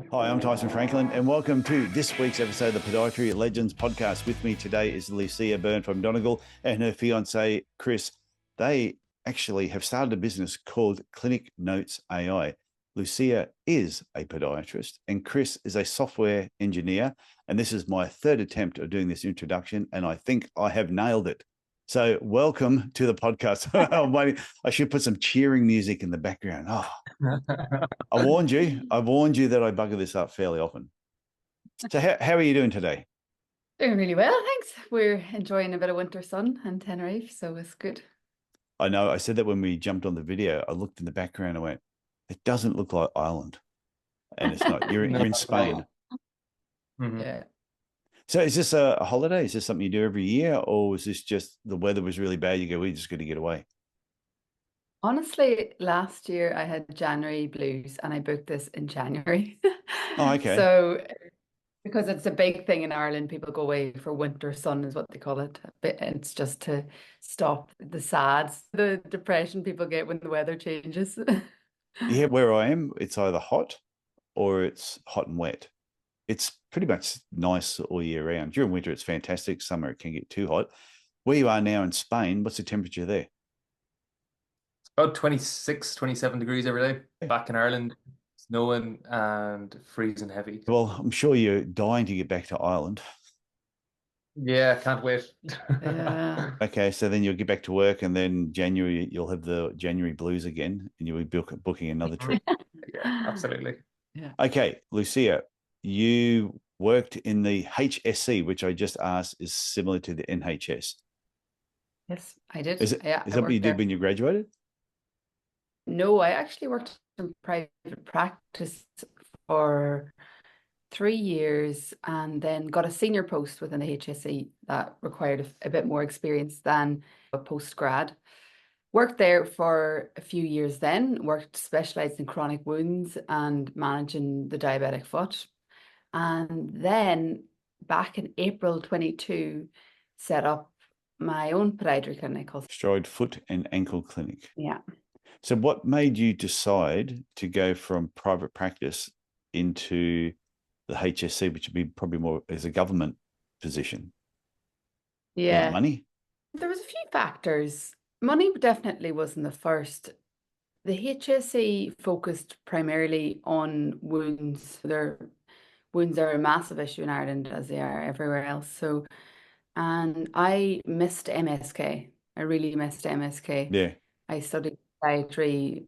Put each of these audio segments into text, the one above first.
Hi, I'm Tyson Franklin, and welcome to this week's episode of the Podiatry Legends Podcast. With me today is Lucia, Byrne from Donegal, and her fiance, Chris. They actually have started a business called Clinic Notes AI. Lucia is a podiatrist, and Chris is a software engineer. And this is my third attempt of doing this introduction, and I think I have nailed it. So welcome to the podcast. I'm waiting. I should put some cheering music in the background. Oh, I warned you that I bugger this up fairly often. So how are you doing today? Doing really well, thanks. We're enjoying a bit of winter sun in Tenerife, so it's good. I know. I said that when we jumped on the video. I looked in the background and went, it doesn't look like Ireland. And it's not. You're in Spain. Mm-hmm. Yeah. So is this a holiday? Is this something you do every year? Or was this just the weather was really bad? You go, we just got to get away. Honestly, last year I had January blues and I booked this in January. Oh, okay. So because it's a big thing in Ireland, people go away for winter sun is what they call it. It's just to stop the depression people get when the weather changes. Yeah, where I am, it's either hot or it's hot and wet. It's pretty much nice all year round. During winter, it's fantastic. Summer, it can get too hot. Where you are now in Spain, what's the temperature there? About 26, 27 degrees every day. Back in Ireland, snowing and freezing heavy. Well, I'm sure you're dying to get back to Ireland. Yeah, can't wait. Yeah. Okay, so then you'll get back to work, and then January, you'll have the January blues again, and you'll be booking another trip. Yeah, absolutely. Yeah. Okay, Lucia, you worked in the HSC, which I just asked is similar to the NHS. Yes, I did. Is that what you did when you graduated? No, I actually worked in private practice for 3 years and then got a senior post within the HSE that required a bit more experience than a post-grad. Worked there for a few years then, specialised in chronic wounds and managing the diabetic foot. And then back in April 22, set up my own podiatry clinic called Stride Foot and Ankle Clinic. Yeah. So what made you decide to go from private practice into the HSC, which would be probably more as a government position? Yeah. Money? There was a few factors. Money definitely wasn't the first. The HSE focused primarily on wounds. Wounds are a massive issue in Ireland as they are everywhere else. And I missed MSK. I really missed MSK. Yeah. I studied podiatry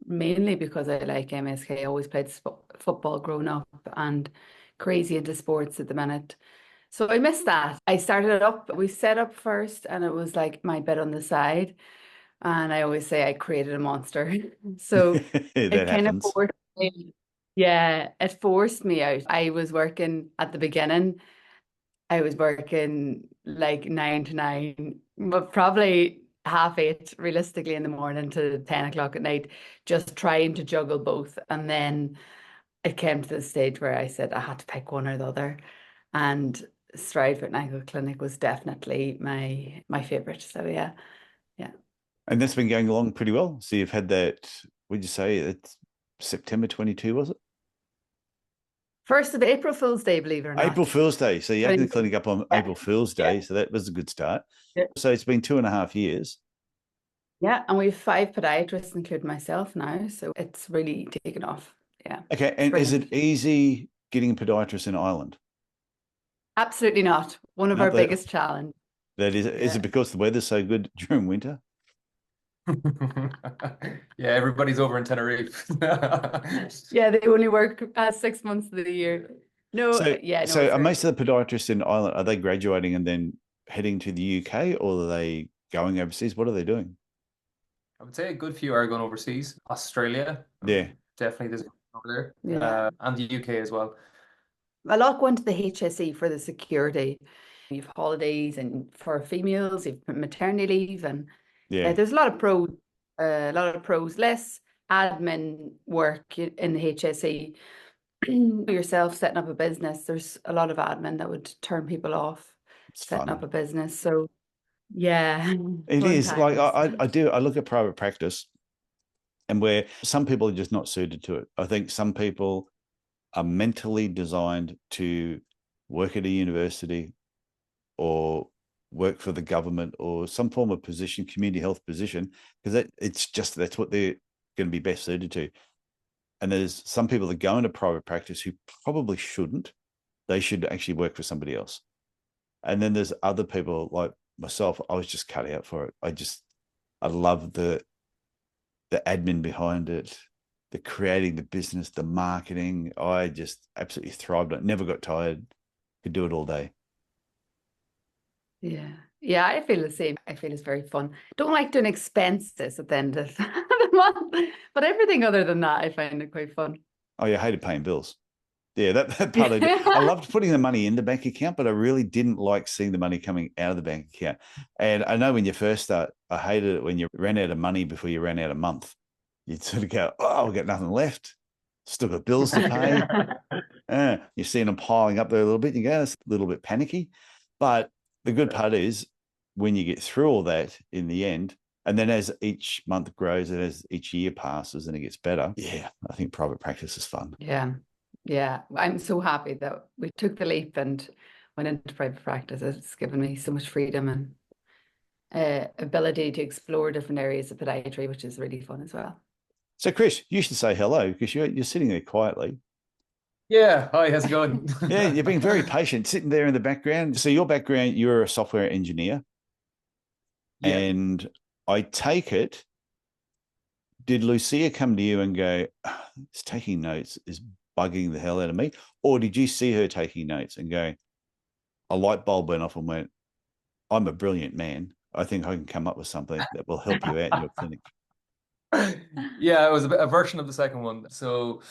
mainly because I like MSK. I always played football growing up and crazy into sports at the minute. So I missed that. I started it up. We set up first and it was like my bit on the side. And I always say I created a monster. So it kind of forced me. Yeah, it forced me out. I was working at the beginning. I was working like 9 to 9, but probably 8:30 realistically in the morning to 10 o'clock at night, just trying to juggle both. And then it came to the stage where I said I had to pick one or the other. And Stride Foot and Ankle Clinic was definitely my favorite. So yeah. And that's been going along pretty well. So you've had that, would you say it's September 22, was it? 1st of April Fool's Day, believe it or not. April Fool's Day. So you had the clinic up on April Fool's Day. So that was a good start. Yeah. So it's been 2.5 years. Yeah. And we have 5 podiatrists, including myself now. So it's really taken off. Yeah. Okay. And is it easy getting a podiatrist in Ireland? Absolutely not. One of our biggest challenge. That is. Yeah. Is it because the weather's so good during winter? Yeah, everybody's over in Tenerife. Yeah, they only work 6 months of the year. No, So are most of the podiatrists in Ireland, are they graduating and then heading to the UK, or are they going overseas? What are they doing? I would say a good few are going overseas. Australia. Yeah. Definitely there's over there. Yeah. And the UK as well. A lot go into the HSE for the security. You've holidays and for females, you've maternity leave and there's a lot of pros, less admin work in the HSE. Yourself setting up a business, there's a lot of admin that would turn people off setting up a business. So yeah, it is like I look at private practice and where some people are just not suited to it. I think some people are mentally designed to work at a university or work for the government or some form of position, community health position, because that's what they're going to be best suited to. And there's some people that go into private practice who probably shouldn't. They should actually work for somebody else. And then there's other people like myself. I was just cut out for it. I love the admin behind it, the creating the business, the marketing. I just absolutely thrived on it. Never got tired. Could do it all day. Yeah. Yeah, I feel the same. I feel it's very fun. Don't like doing expenses at the end of the month, but everything other than that, I find it quite fun. Oh, yeah, I hated paying bills. Yeah, that part I did. I loved putting the money in the bank account, but I really didn't like seeing the money coming out of the bank account. And I know when you first start, I hated it when you ran out of money before you ran out of month. You'd sort of go, oh, I've got nothing left. Still got bills to pay. You're seeing them piling up there a little bit. You go, it's a little bit panicky. But the good part is when you get through all that in the end, and then as each month grows and as each year passes and it gets better, yeah, I think private practice is fun. Yeah. Yeah. I'm so happy that we took the leap and went into private practice. It's given me so much freedom and ability to explore different areas of podiatry, which is really fun as well. So, Chris, you should say hello because you're sitting there quietly. Yeah. Hi, how's it going? Yeah, you're being very patient, sitting there in the background. So your background, you're a software engineer. Yeah. And I take it, did Lucia come to you and go, it's taking notes is bugging the hell out of me? Or did you see her taking notes and go, a light bulb went off and went, I'm a brilliant man. I think I can come up with something that will help you out in your clinic. Yeah, it was a version of the second one. So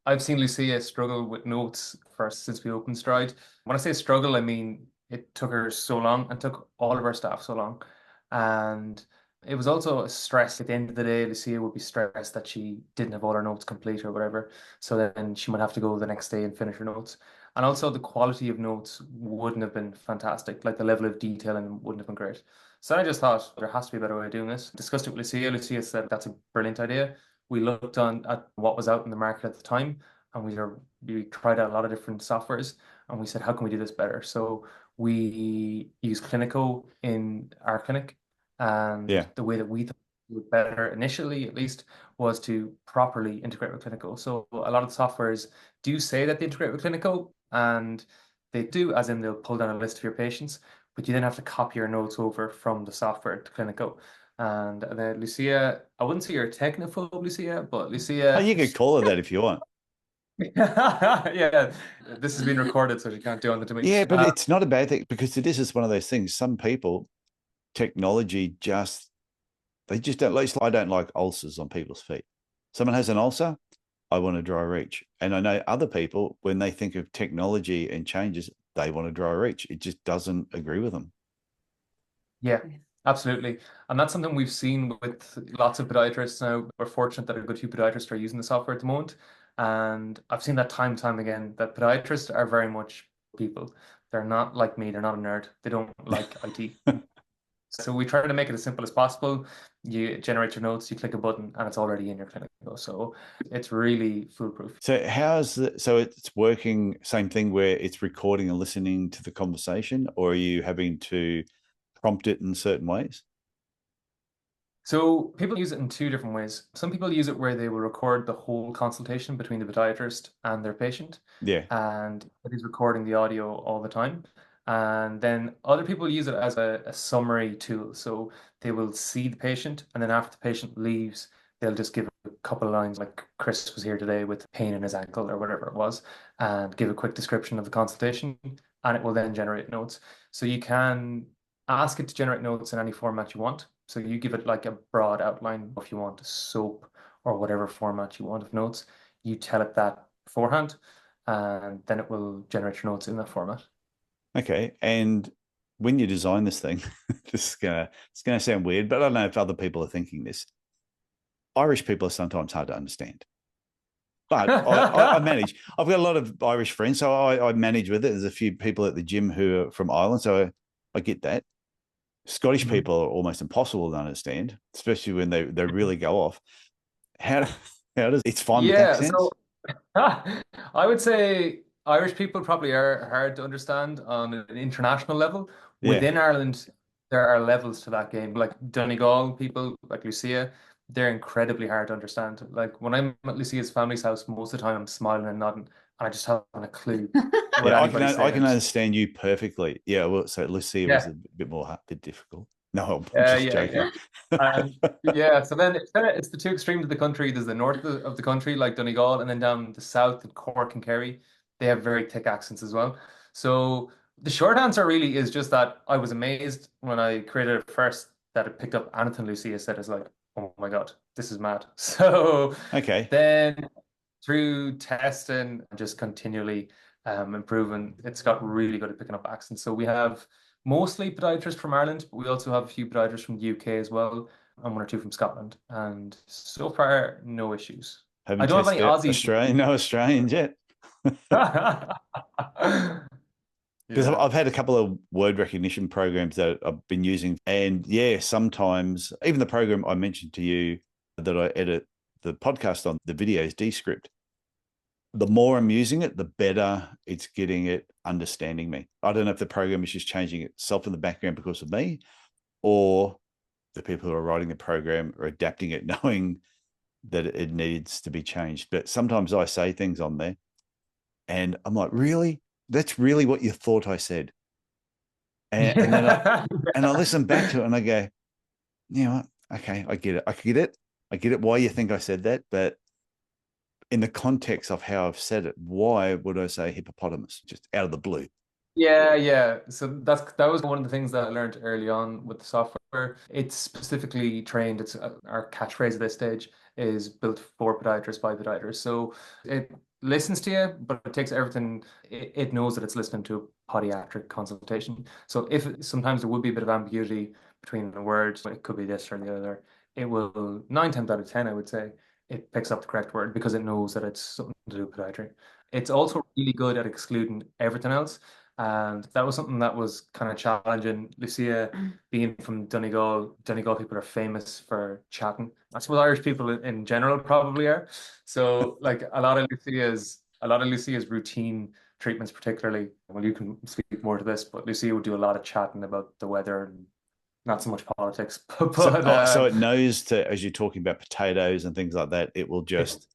I've seen Lucia struggle with notes since we opened Stride. When I say struggle, I mean it took her so long and took all of our staff so long. And it was also a stress. At the end of the day, Lucia would be stressed that she didn't have all her notes complete or whatever. So then she might have to go the next day and finish her notes. And also the quality of notes wouldn't have been fantastic. Like the level of detailing wouldn't have been great. So I just thought there has to be a better way of doing this. Discussed it with Lucia. Lucia said that's a brilliant idea. We looked at what was out in the market at the time, and we tried out a lot of different softwares, and we said, how can we do this better? So we use Clinico in our clinic, and the way that we thought it would better initially, at least, was to properly integrate with Clinico. So a lot of the softwares do say that they integrate with Clinico, and they do, as in they'll pull down a list of your patients, but you then have to copy your notes over from the software to Clinico. And then Lucia, I wouldn't say you're a technophobe, Lucia, but Lucia. Oh, you could call her that if you want. Yeah, this has been recorded, so you can't do anything to me. Yeah, but it's not a bad thing because this is one of those things. Some people, technology they just don't like. I don't like ulcers on people's feet. Someone has an ulcer, I want a dry reach. And I know other people, when they think of technology and changes, they want a dry reach. It just doesn't agree with them. Yeah, absolutely. And that's something we've seen with lots of podiatrists now. We're fortunate that a good few podiatrists are using the software at the moment. And I've seen that time and time again, that podiatrists are very much people. They're not like me. They're not a nerd. They don't like IT. So we try to make it as simple as possible. You generate your notes, you click a button, and it's already in your clinic. So it's really foolproof. So so it's working, same thing where it's recording and listening to the conversation, or are you having to prompt it in certain ways? So people use it in two different ways. Some people use it where they will record the whole consultation between the podiatrist and their patient. Yeah. And it is recording the audio all the time. And then other people use it as a summary tool. So they will see the patient, and then after the patient leaves, they'll just give a couple of lines like, Chris was here today with pain in his ankle or whatever it was, and give a quick description of the consultation, and it will then generate notes. So you can ask it to generate notes in any format you want. So you give it like a broad outline. If you want a SOAP or whatever format you want of notes, you tell it that beforehand, and then it will generate your notes in that format. Okay. And when you design this thing, it's gonna sound weird, but I don't know if other people are thinking this. Irish people are sometimes hard to understand. But I manage. I've got a lot of Irish friends, so I manage with it. There's a few people at the gym who are from Ireland, so I get that. Scottish people are almost impossible to understand, especially when they really go off. How does it's fine with accents? I would say Irish people probably are hard to understand on an international level. Yeah. Within Ireland, there are levels to that game. Like Donegal people, like Lucia, they're incredibly hard to understand. Like when I'm at Lucia's family's house, most of the time I'm smiling and nodding, and I just haven't a clue what Yeah, anybody's I can saying. understand you perfectly. Yeah, well, so Lucia was Yeah, a bit more bit difficult. No, I'm just yeah. joking. Yeah, so then it's the two extremes of the country. There's the north of the country, like Donegal, and then down the south, in Cork and Kerry, they have very thick accents as well. So the short answer really is just that I was amazed when I created it first that it picked up anything Lucia said. It's like, oh my God, this is mad. So Okay. then through testing and just continually improving, it's got really good at picking up accents. So we have mostly podiatrists from Ireland, but we also have a few podiatrists from the UK as well, and one or two from Scotland. And so far, no issues. I Haven't don't have any tested out Aussies. Australian, no Australians yet. Because Yeah. I've had a couple of word recognition programs that I've been using. And yeah, sometimes even the program I mentioned to you that I edit the podcast on, the videos Descript, the more I'm using it, the better it's getting it understanding me. I don't know if the program is just changing itself in the background because of me, or the people who are writing the program are adapting it, knowing that it needs to be changed. But sometimes I say things on there and I'm like, really? That's really what you thought I said? And then I listen back to it and I go, you know what? Okay, I get it. I get it why you think I said that, but in the context of how I've said it, why would I say hippopotamus just out of the blue? Yeah. So that was one of the things that I learned early on with the software. It's specifically trained. It's our catchphrase at this stage is built for podiatrists by podiatrists. So it listens to you, but it takes everything. It knows that it's listening to a podiatric consultation. So if sometimes there would be a bit of ambiguity between a word, it could be this or the other. It will 9 times out of 10, I would say, it picks up the correct word because it knows that it's something to do with podiatry. It's also really good at excluding everything else. And that was something that was kind of challenging. Lucia, being from Donegal, Donegal people are famous for chatting. That's what Irish people in general probably are. So, like a lot of Lucia's routine treatments, particularly. Well, you can speak more to this, but Lucia would do a lot of chatting about the weather and not so much politics. So it knows to, as you're talking about potatoes and things like that, it will just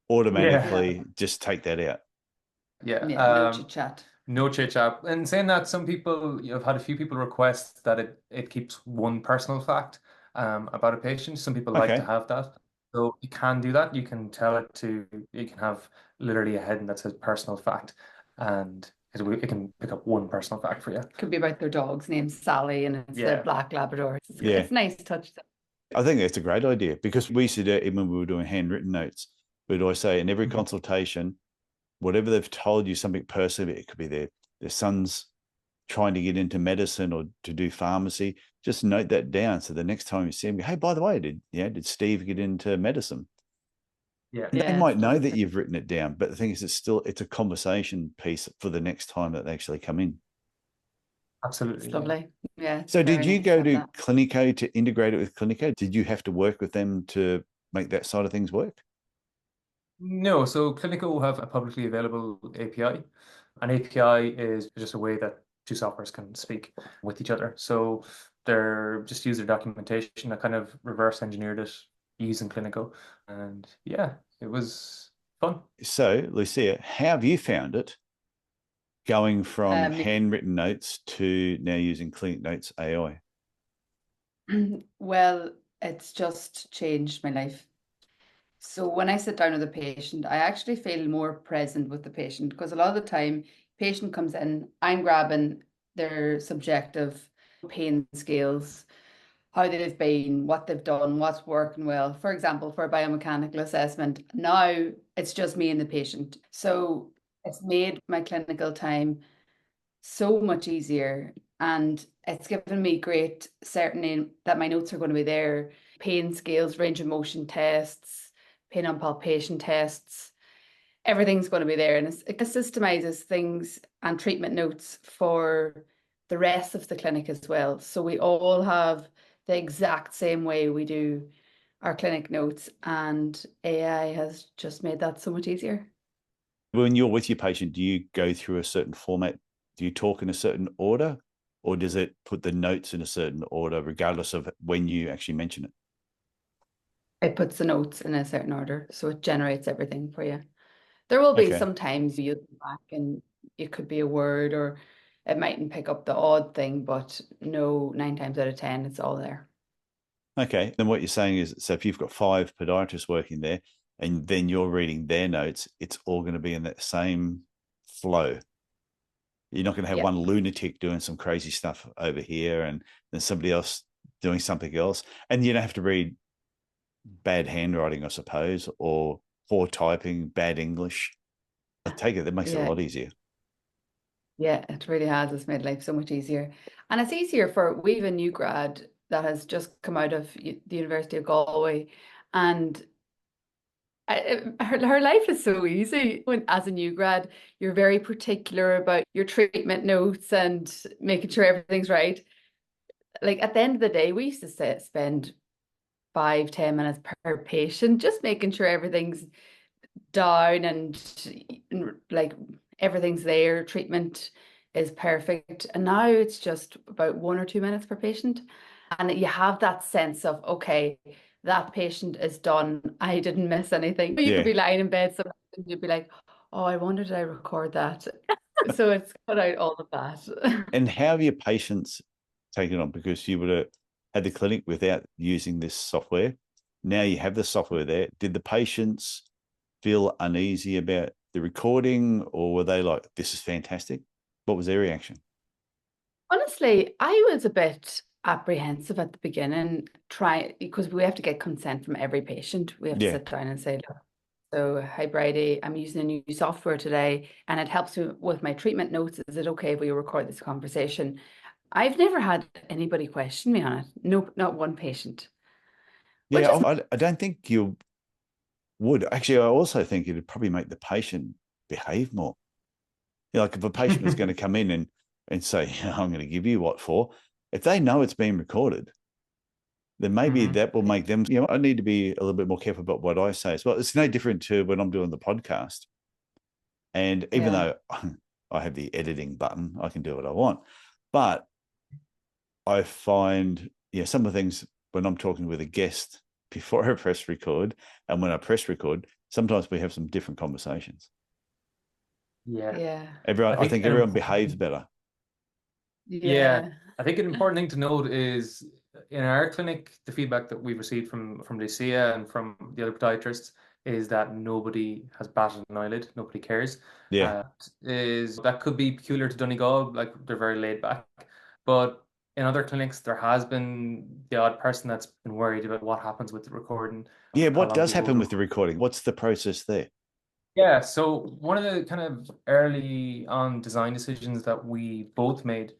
automatically just take that out. Yeah. No chit chat. No chit chat. And saying that, some people, I've had a few people request that it keeps one personal fact about a patient. Some people like to Okay. have that. So you can do that. You can you can have literally a heading that says personal fact, and it can pick up one personal fact for you. Could be about their dog's name, Sally, and it's the black Labrador. Yeah. It's nice touch. I think that's a great idea because we used to do it even when we were doing handwritten notes. But I say in every consultation, whatever they've told you, something personal, it could be their son's trying to get into medicine or to do pharmacy, just note that down. So the next time you see him, go, hey, by the way, did Steve get into medicine? Yeah. And they might know that you've written it down, but the thing is, it's a conversation piece for the next time that they actually come in. Absolutely. It's lovely. Yeah. So did you nice go to to have that. Clinico to integrate it with Clinico? Did you have to work with them to make that side of things work? No, so Clinico have a publicly available API. An API is just a way that two softwares can speak with each other. So they're just use their documentation. I kind of reverse engineered it using Clinico. And yeah, it was fun. So, Lucia, how have you found it going from handwritten notes to now using Clinic Notes AI? Well, it's just changed my life. So when I sit down with a patient, I actually feel more present with the patient because a lot of the time, patient comes in, I'm grabbing their subjective pain scales, how they've been, what they've done, what's working well. For example, for a biomechanical assessment, now it's just me and the patient. So it's made my clinical time so much easier. And it's given me great certainty that my notes are going to be there. Pain scales, range of motion tests, pain on palpation tests, everything's going to be there. And it systemizes things and treatment notes for the rest of the clinic as well. So we all have the exact same way we do our clinic notes, and AI has just made that so much easier. When you're with your patient, do you go through a certain format? Do you talk in a certain order, or does it put the notes in a certain order, regardless of when you actually mention it? It puts the notes in a certain order, so it generates everything for you. There will be Okay. sometimes you go back and it could be a word, or it mightn't pick up the odd thing, but no, 9 times out of 10, it's all there. Okay. Then what you're saying is, so if you've got 5 podiatrists working there and then you're reading their notes, it's all going to be in that same flow. You're not going to have one lunatic doing some crazy stuff over here and then somebody else doing something else. And you don't have to read bad handwriting, I suppose, or poor typing, bad English. I take it that makes it a lot easier. Yeah, it really has. It's made life so much easier. And it's easier we have a new grad that has just come out of the University of Galway, and her life is so easy. As a new grad, you're very particular about your treatment notes and making sure everything's right. Like at the end of the day, we used to spend 5-10 minutes per patient, just making sure everything's down and like everything's there, treatment is perfect. And now it's just about 1 or 2 minutes per patient. And you have that sense of, okay, that patient is done. I didn't miss anything. You could be lying in bed sometimes and you'd be like, oh, I wonder, did I record that? So it's cut out all of that. And how have your patients taken on? Because you would have had the clinic without using this software. Now you have the software there. Did the patients feel uneasy about the recording, or were they like, this is fantastic? What was their reaction? Honestly, I was a bit apprehensive at the beginning, because we have to get consent from every patient. We have to sit down and say, look, so hi Bridie, I'm using a new software today and it helps me with my treatment notes. Is it okay if we record this conversation? I've never had anybody question me on it. No, not one patient. Yeah, I don't think you would. Actually, I also think it'd probably make the patient behave more. You know, like if a patient was going to come in and say, I'm going to give you what for, if they know it's being recorded, then maybe that will make them, I need to be a little bit more careful about what I say as well. It's no different to when I'm doing the podcast. And even though I have the editing button, I can do what I want. But I find, some of the things when I'm talking with a guest before I press record and when I press record, sometimes we have some different conversations. Yeah. I think everyone behaves better. Yeah. I think an important thing to note is in our clinic, the feedback that we've received from Lucia and from the other podiatrists is that nobody has batted an eyelid, nobody cares. That could be peculiar to Donegal, like they're very laid back. But in other clinics, there has been the odd person that's been worried about what happens with the recording. Yeah, what does happen with the recording? What's the process there? Yeah, so one of the kind of early on design decisions that we both made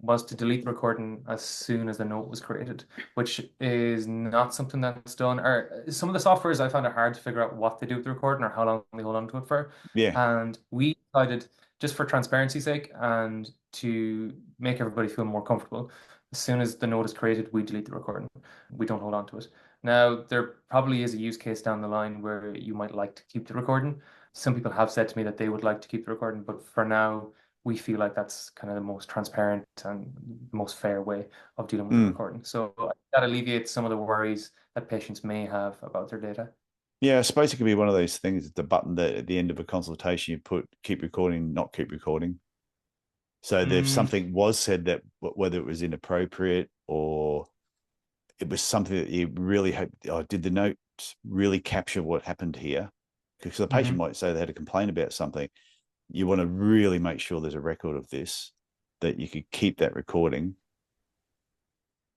was to delete the recording as soon as the note was created, which is not something that's done. Or some of the softwares, I found it hard to figure out what they do with the recording or how long they hold on to it for. Yeah. And we decided, just for transparency's sake and to make everybody feel more comfortable, as soon as the note is created, we delete the recording. We don't hold on to it. Now, there probably is a use case down the line where you might like to keep the recording. Some people have said to me that they would like to keep the recording, but for now, we feel like that's kind of the most transparent and most fair way of dealing with the recording. So that alleviates some of the worries that patients may have about their data. Yeah, I suppose it could be one of those things, the button that at the end of a consultation, you put keep recording, not keep recording. So if something was said that whether it was inappropriate or it was something that you really hope, did the notes really capture what happened here? Because the patient might say they had a complaint about something. You want to really make sure there's a record of this, that you could keep that recording.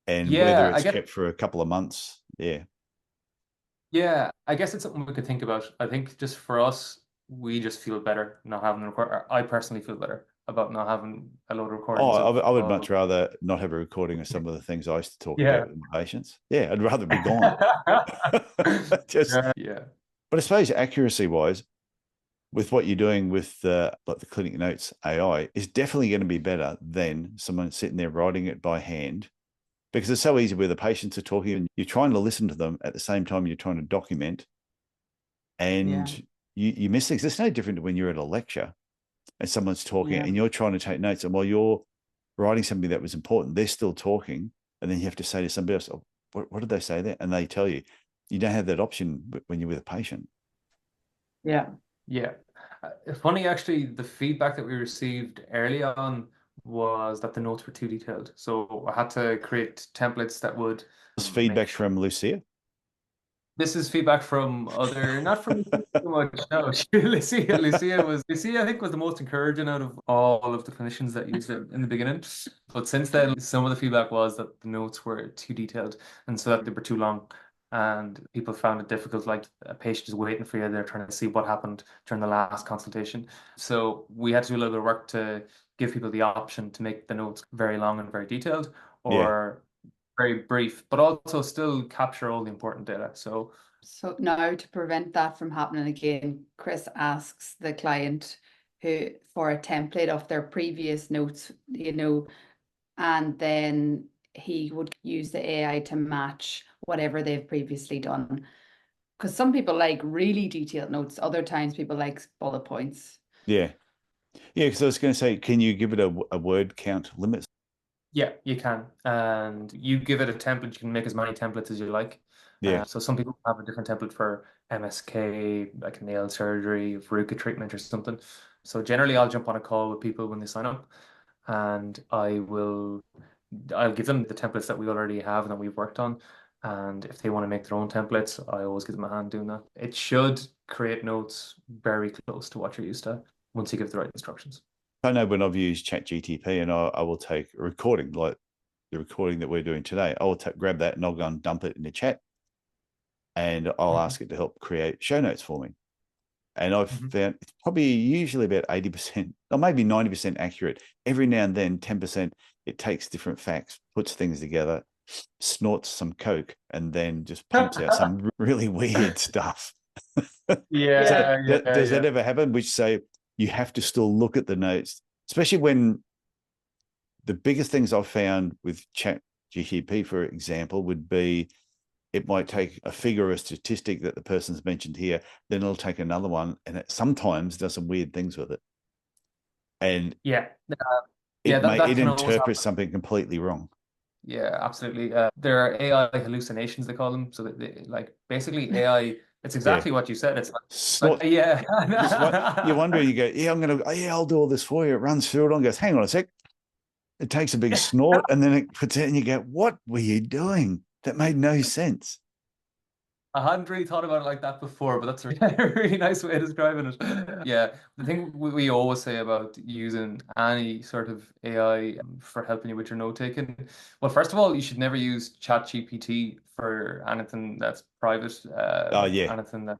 And whether it's kept for a couple of months. Yeah, I guess it's something we could think about. I think just for us, we just feel better not having a record. I personally feel better about not having a load of recordings. I would much rather not have a recording of some of the things I used to talk about with my patients. Yeah, I'd rather be gone. But I suppose accuracy-wise, with what you're doing with the Clinic Notes AI, is definitely going to be better than someone sitting there writing it by hand, because it's so easy where the patients are talking and you're trying to listen to them at the same time you're trying to document, and you miss things. It's no different to when you're at a lecture and someone's talking Yeah. and you're trying to take notes, and while you're writing something that was important, they're still talking, and then you have to say to somebody else, oh, what did they say there? And they tell you. You don't have that option when you're with a patient. Yeah. Yeah. Funny, actually, the feedback that we received early on was that the notes were too detailed. So I had to create templates that would This make feedback from Lucia. This is feedback from other, not from Lucia so much. No, Lucia, I think, was the most encouraging out of all of the clinicians that used it in the beginning. But since then, some of the feedback was that the notes were too detailed and so that they were too long. And people found it difficult, like a patient is waiting for you, they're trying to see what happened during the last consultation. So we had to do a little bit of work to give people the option to make the notes very long and very detailed, Yeah. or very brief, but also still capture all the important data. So now, to prevent that from happening again, Chris asks the client for a template of their previous notes, and then he would use the AI to match whatever they've previously done. Because some people like really detailed notes, other times people like bullet points. Yeah. Yeah, because I was going to say, can you give it a word count limit? yeah, you can. And you give it a template, you can make as many templates as you like. Yeah. So some people have a different template for MSK, like a nail surgery, verruca treatment or something. So generally I'll jump on a call with people when they sign up, and I'll give them the templates that we already have and that we've worked on. And if they want to make their own templates, I always give them a hand doing that. It should create notes very close to what you're used to once you give the right instructions. I know when I've used ChatGTP and I will take a recording, like the recording that we're doing today, I will grab that and I'll go and dump it in the chat, and I'll ask it to help create show notes for me. And I've found it's probably usually about 80% or maybe 90% accurate. Every now and then, 10%, it takes different facts, puts things together, snorts some coke, and then just pumps out some really weird stuff. Yeah, Does that ever happen? Which say you have to still look at the notes, especially when the biggest things I've found with ChatGPT, for example, would be it might take a figure or a statistic that the person's mentioned here, then it'll take another one, and it sometimes does some weird things with it. And that it can always interprets happen. something completely wrong. Yeah, absolutely. There are AI hallucinations, they call them. So that basically AI, it's exactly what you said. It's yeah. You wonder, you go, I'll do all this for you. It runs through it and goes, hang on a sec. It takes a big snort and then it puts it, and you go, what were you doing? That made no sense. I hadn't really thought about it like that before, but that's a really nice way of describing it. Yeah, the thing we always say about using any sort of AI for helping you with your note taking, well, first of all, you should never use ChatGPT for anything that's private. Anything that,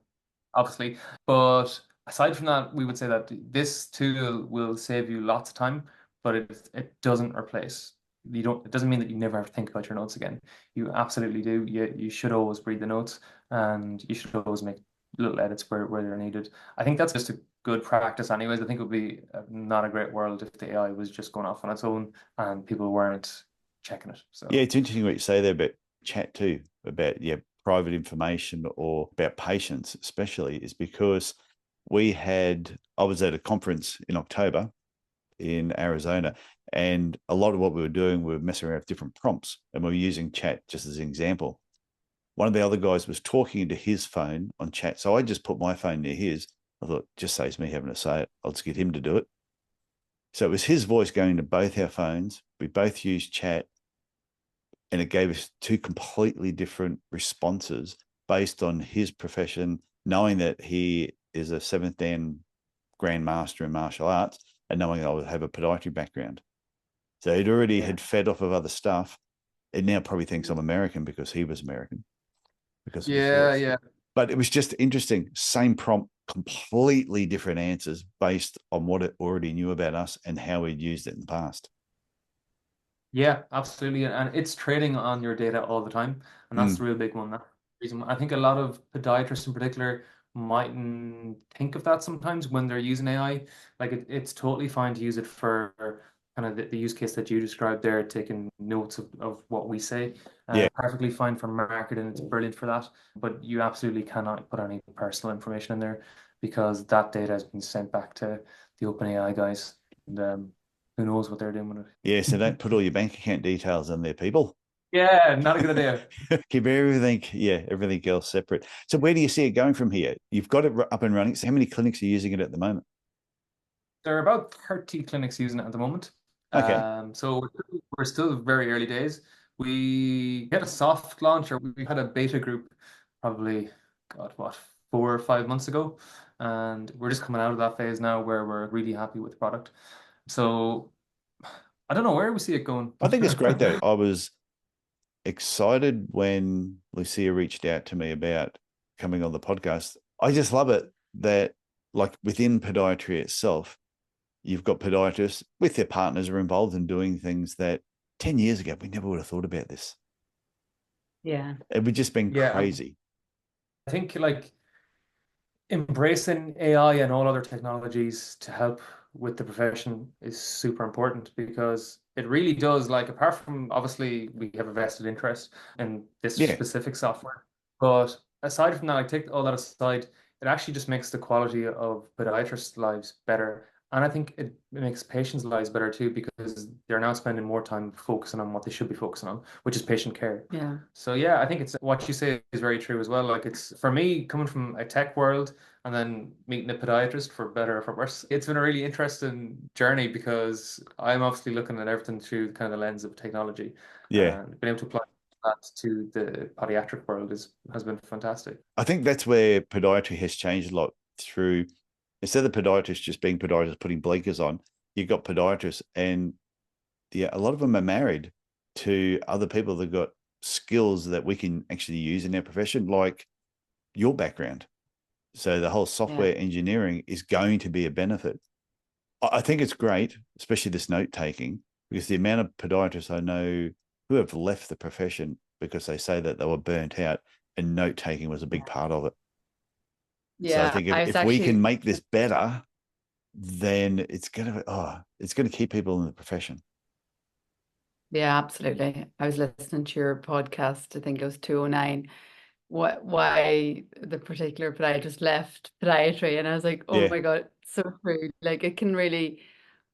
obviously. But aside from that, we would say that this tool will save you lots of time, but it doesn't replace. It doesn't mean that you never have to think about your notes again. You absolutely do. You should always read the notes, and you should always make little edits where they're needed. I think that's just a good practice anyways. I think it would be not a great world if the AI was just going off on its own and people weren't checking it. So yeah, it's interesting what you say there about chat too, about private information or about patients especially, is because I was at a conference in October in Arizona, and a lot of what we were doing, we were messing around with different prompts, and we were using chat just as an example. One of the other guys was talking into his phone on chat, so I just put my phone near his. I thought, just saves me having to say it. I'll just get him to do it. So it was his voice going to both our phones. We both used chat, and it gave us two completely different responses based on his profession, knowing that he is a 7th Dan grandmaster in martial arts, and knowing I would have a podiatry background. So he'd already had fed off of other stuff. It now probably thinks I'm American because he was American. Because of his voice. But it was just interesting. Same prompt, completely different answers based on what it already knew about us and how we'd used it in the past. Yeah, absolutely. And it's trading on your data all the time. And that's the real big one. That's the reason I think a lot of podiatrists in particular mightn't think of that sometimes when they're using AI. Like it's totally fine to use it for kind of the use case that you described there, taking notes of what we say. Perfectly fine for marketing. It's brilliant for that. But you absolutely cannot put any personal information in there, because that data has been sent back to the OpenAI guys, and who knows what they're doing with it. Yeah, so don't put all your bank account details in there, people. Yeah, not a good idea. Keep everything else separate. So where do you see it going from here? You've got it up and running. So how many clinics are using it at the moment? There are about 30 clinics using it at the moment. Okay. So we're still very early days. We had a soft launch, or we had a beta group probably, God, what, 4 or 5 months ago. And we're just coming out of that phase now where we're really happy with the product. So I don't know where we see it going. I think it's great though. I was excited when Lucia reached out to me about coming on the podcast. I just love it that, like, within podiatry itself, you've got podiatrists with their partners are involved in doing things that 10 years ago we never would have thought about this. Yeah. It would just been Yeah. crazy. I think like embracing AI and all other technologies to help with the profession is super important, because it really does, like, apart from obviously we have a vested interest in this Yeah. specific software, but aside from that, like, take all that aside, it actually just makes the quality of podiatrists' lives better. And I think it makes patients' lives better too, because they're now spending more time focusing on what they should be focusing on, which is patient care. Yeah. So yeah, I think it's what you say is very true as well. Like, it's, for me, coming from a tech world and then meeting a podiatrist, for better or for worse, it's been a really interesting journey, because I'm obviously looking at everything through kind of the lens of technology. Yeah. And being able to apply that to the podiatric world has been fantastic. I think that's where podiatry has changed a lot through, instead of podiatrists just being podiatrists putting blinkers on, you've got podiatrists, and yeah, a lot of them are married to other people that got skills that we can actually use in our profession, like your background. So the whole software engineering is going to be a benefit. I think it's great, especially this note taking, because the amount of podiatrists I know who have left the profession because they say that they were burnt out, and note taking was a big part of it. Yeah. So I think if we can make this better, then it's going to keep people in the profession. Yeah, absolutely. I was listening to your podcast, I think it was 209, why the particular podiatrist left podiatry. And I was like, oh Yeah. my God, so true. Like, it can really,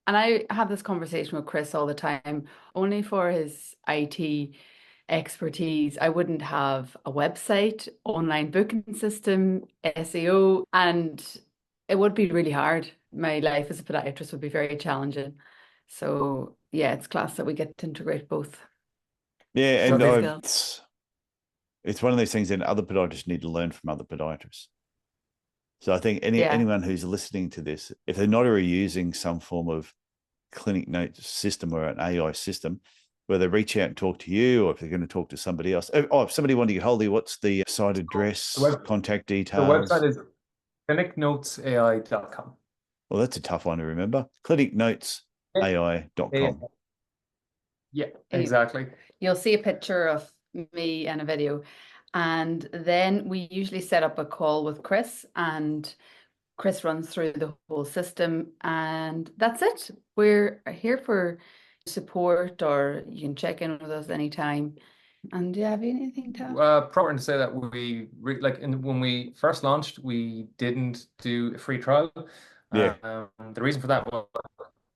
and I have this conversation with Chris all the time, only for his IT expertise. I wouldn't have a website, online booking system, SEO, and it would be really hard. My life as a podiatrist would be very challenging. So yeah, it's class that we get to integrate both. Yeah, So and it's one of those things that other podiatrists need to learn from other podiatrists. So I think anyone who's listening to this, if they're not already using some form of clinic note system or an AI system, where they reach out and talk to you, or if they're going to talk to somebody else. Oh, if somebody wanted to get hold of you, what's the site address, contact details? The website is clinicnotesai.com. Well, that's a tough one to remember. clinicnotesai.com. Yeah, exactly. You'll see a picture of me and a video. And then we usually set up a call with Chris, and Chris runs through the whole system, and that's it. We're here for support, or you can check in with us anytime. And do you have anything to add? Proper to say that when we first launched, we didn't do a free trial. Yeah. The reason for that was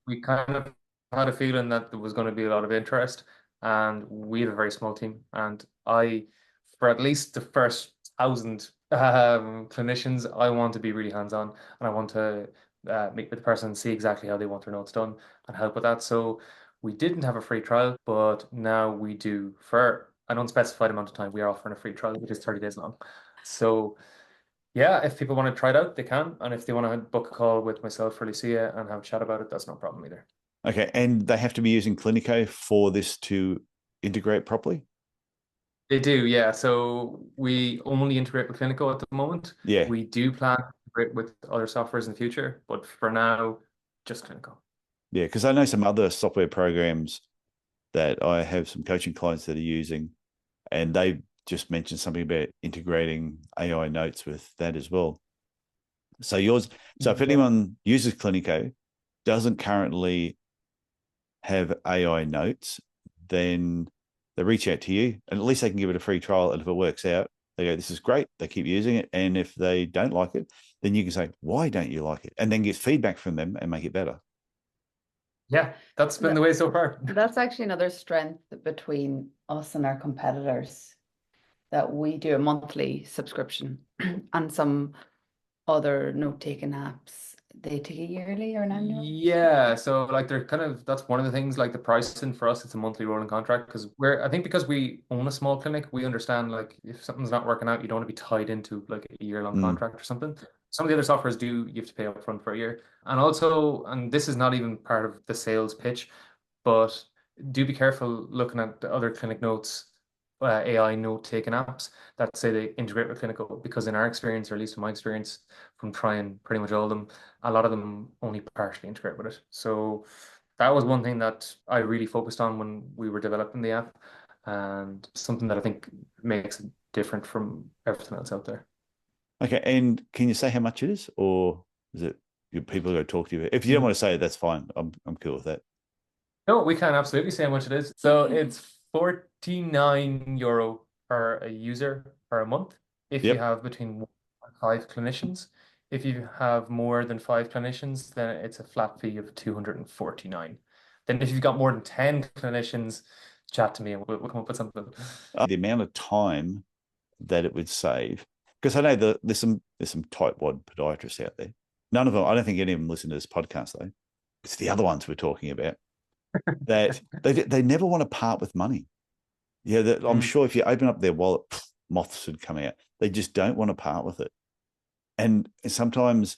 we kind of had a feeling that there was going to be a lot of interest, and we have a very small team. And for at least the first 1,000 clinicians, I want to be really hands-on, and I want to meet with the person and see exactly how they want their notes done and help with that. So we didn't have a free trial, but now we do. For an unspecified amount of time, we are offering a free trial, which is 30 days long. So yeah, if people want to try it out, they can. And if they want to book a call with myself or Lucia and have a chat about it, that's no problem either. Okay. And they have to be using Clinico for this to integrate properly? They do, yeah. So we only integrate with Clinico at the moment. Yeah. We do plan to integrate with other softwares in the future, but for now, just Clinico. Yeah, because I know some other software programs that I have some coaching clients that are using, and they just mentioned something about integrating AI notes with that as well. So if anyone uses Clinico, doesn't currently have AI notes, then they reach out to you, and at least they can give it a free trial. And if it works out, they go, this is great. They keep using it. And if they don't like it, then you can say, why don't you like it? And then get feedback from them and make it better. Yeah, that's been the way so far. That's actually another strength between us and our competitors, that we do a monthly subscription and some other note-taking apps, they take a yearly or an annual. Yeah, so like they're kind of, that's one of the things, like the pricing for us, it's a monthly rolling contract because I think because we own a small clinic, we understand like if something's not working out, you don't want to be tied into like a year-long contract or something. Some of the other softwares you have to pay up front for a year. And also, and this is not even part of the sales pitch, but do be careful looking at the other clinic notes, AI note-taking apps that say they integrate with clinical, because in our experience, or at least in my experience from trying pretty much all of them, a lot of them only partially integrate with it. So that was one thing that I really focused on when we were developing the app, and something that I think makes it different from everything else out there. Okay, and can you say how much it is, or is it people are going to talk to you? If you don't want to say it, that's fine. I'm cool with that. No, we can absolutely say how much it is. So it's €49 per a user per month if you have between 1 and 5 clinicians. If you have more than 5 clinicians, then it's a flat fee of $249. Then if you've got more than 10 clinicians, chat to me and we'll come up with something. The amount of time that it would save, because I know there's some tightwad podiatrists out there. None of them, I don't think any of them listen to this podcast though. It's the other ones we're talking about. That they never want to part with money. Yeah, I'm sure if you open up their wallet, moths would come out. They just don't want to part with it. And sometimes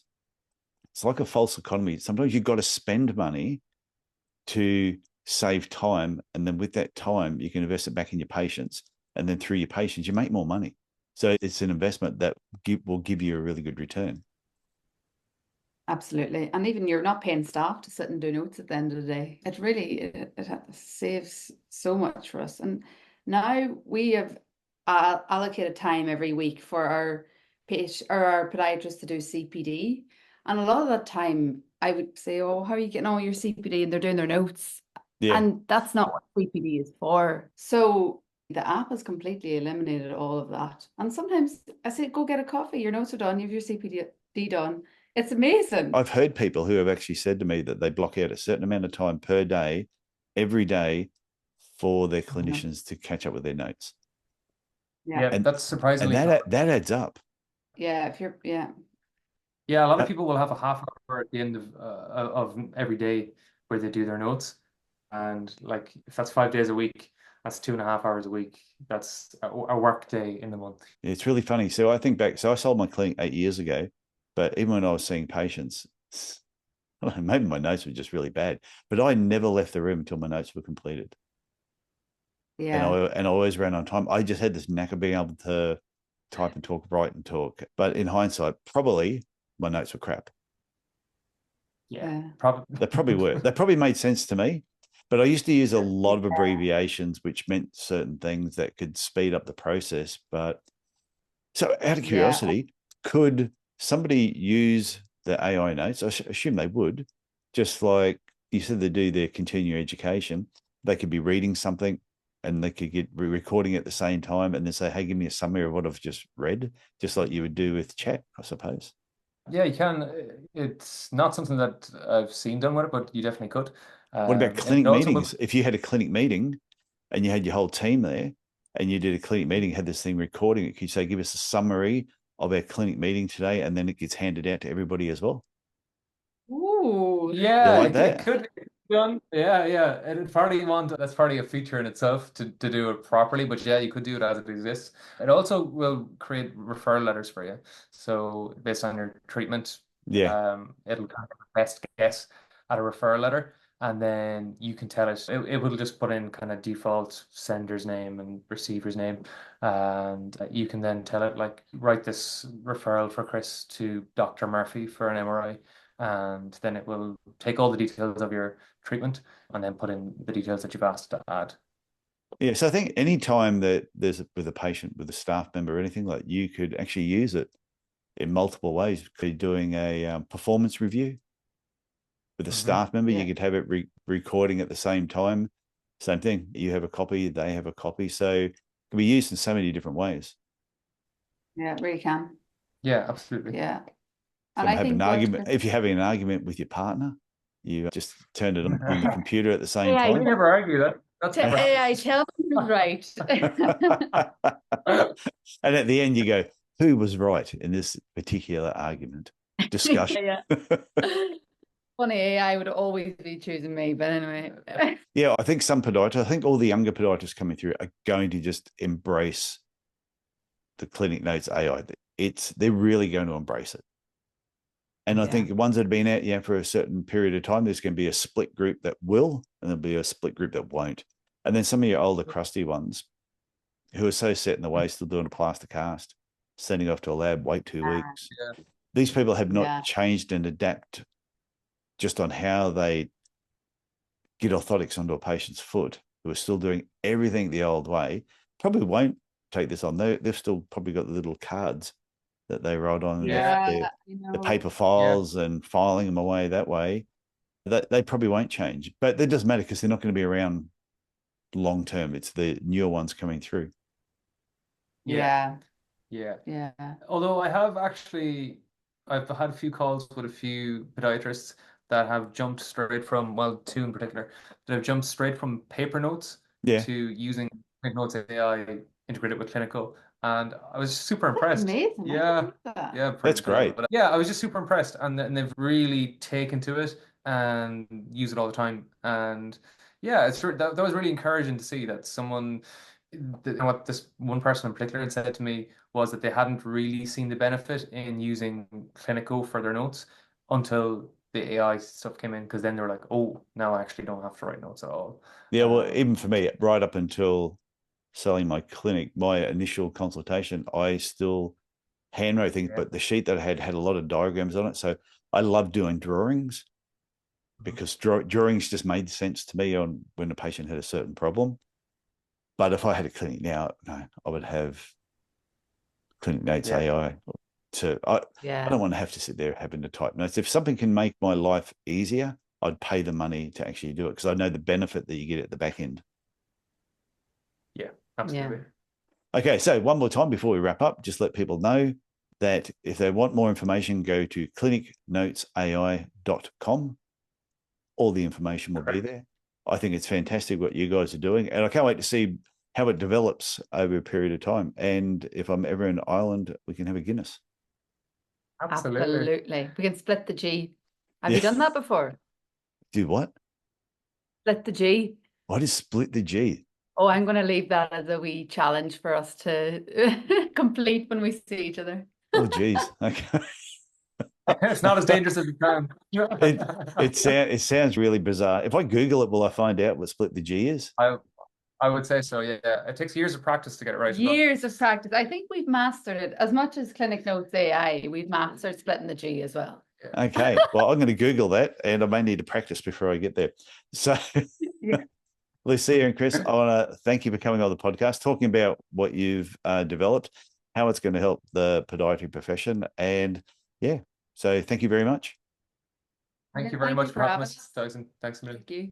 it's like a false economy. Sometimes you've got to spend money to save time. And then with that time, you can invest it back in your patients. And then through your patients, you make more money. So it's an investment that will give you a really good return. Absolutely. And even you're not paying staff to sit and do notes at the end of the day. It really it saves so much for us. And now we have allocated time every week for our podiatrists to do CPD. And a lot of that time I would say, oh, how are you getting on with your CPD? And they're doing their notes. Yeah. And that's not what CPD is for. So the app has completely eliminated all of that. And sometimes I say, go get a coffee. Your notes are done. You have your CPD done. It's amazing. I've heard people who have actually said to me that they block out a certain amount of time per day, every day, for their clinicians to catch up with their notes. Yeah, and that's surprisingly. And that adds up. Yeah, Yeah, a lot of people will have a half hour at the end of every day where they do their notes, and like if that's 5 days a week, that's 2.5 hours a week. That's a work day in the month. It's really funny. So I think back. So I sold my clinic 8 years ago. But even when I was seeing patients, I don't know, maybe my notes were just really bad, but I never left the room until my notes were completed. Yeah. And I always ran on time. I just had this knack of being able to type and talk, write and talk. But in hindsight, probably my notes were crap. Yeah. They probably were. They probably made sense to me. But I used to use a lot of abbreviations, which meant certain things that could speed up the process. But so out of curiosity, could somebody use the AI notes? I assume they would. Just like you said, they do their continuing education. They could be reading something and they could get recording at the same time and then say, hey, give me a summary of what I've just read, just like you would do with chat, I suppose. Yeah, you can. It's not something that I've seen done with it, but you definitely could. What about clinic meetings? If you had a clinic meeting and you had your whole team there and you did a clinic meeting, had this thing recording, could you say, give us a summary of our clinic meeting today, and then it gets handed out to everybody as well? Ooh, yeah, like that? It could be done. Yeah, and that's probably a feature in itself to do it properly. But yeah, you could do it as it exists. It also will create referral letters for you. So based on your treatment, it'll kind of best guess at a referral letter. And then you can tell it will just put in kind of default sender's name and receiver's name. And you can then tell it, like, write this referral for Chris to Dr. Murphy for an MRI. And then it will take all the details of your treatment and then put in the details that you've asked to add. Yeah, so I think any time that there's with a patient, with a staff member or anything, like, you could actually use it in multiple ways. Could be doing a performance review with a staff member. You could have it recording at the same time. Same thing. You have a copy, they have a copy. So it can be used in so many different ways. Yeah, it really can. Yeah, absolutely. Yeah. And from I having think an what argument. If you're having an argument with your partner, you just turn it on the computer at the same AI We time. never argue that. That's to AI tell me who's right. And at the end, you go, who was right in this particular argument discussion? Yeah. Funny, AI would always be choosing me, but anyway. Yeah, I think some podiatrists, I think all the younger podiatrists coming through are going to just embrace the Clinic Notes AI. They're really going to embrace it. And I think the ones that have been out for a certain period of time, there's going to be a split group that will, and there'll be a split group that won't. And then some of your older crusty ones who are so set in the way, still doing a plaster cast, sending off to a lab, wait 2 weeks. Yeah. These people have not changed and adapt just on how they get orthotics onto a patient's foot, who are still doing everything the old way, probably won't take this on. They've still probably got the little cards that they write on the paper files and filing them away that way. They probably won't change, but that doesn't matter because they're not going to be around long term. It's the newer ones coming through. Yeah. Although I've had a few calls with a few podiatrists that have jumped straight from, well, two in particular, that have jumped straight from paper notes to using Clinic Notes AI integrated with clinical. And I was super impressed. Amazing. Yeah. That's great. But I was just super impressed. And they've really taken to it and use it all the time. And yeah, that was really encouraging to see that someone, what this one person in particular had said to me was that they hadn't really seen the benefit in using Clinical for their notes until the AI stuff came in, because then they're like, oh, now I actually don't have to write notes at all. Yeah, well, even for me, right up until selling my clinic, my initial consultation, I still handwrote things, but the sheet that I had a lot of diagrams on it. So I love doing drawings because drawings just made sense to me on when a patient had a certain problem. But if I had a clinic now, no, I would have Clinic Notes AI. I don't want to have to sit there having to type notes. If something can make my life easier, I'd pay the money to actually do it because I know the benefit that you get at the back end. Yeah, absolutely. Yeah. Okay, so one more time before we wrap up, just let people know that if they want more information, go to clinicnotesai.com. All the information will be there. I think it's fantastic what you guys are doing, and I can't wait to see how it develops over a period of time. And if I'm ever in Ireland, we can have a Guinness. Absolutely. We can split the G. Have you done that before? Do what? Split the G. What is split the G? Oh, I'm going to leave that as a wee challenge for us to complete when we see each other. Oh, geez. Okay. It's not as dangerous as it can. It sounds really bizarre. If I Google it, will I find out what split the G is? I would say so, yeah. It takes years of practice to get it right. Years of practice. I think we've mastered it. As much as Clinic Notes AI, we've mastered splitting the G as well. Okay. Well, I'm going to Google that, and I may need to practice before I get there. So, Lucia and Chris, I want to thank you for coming on the podcast, talking about what you've developed, how it's going to help the podiatry profession. And so thank you very much. Thank you very much for having us, Tyson. Thanks a million. Thank you.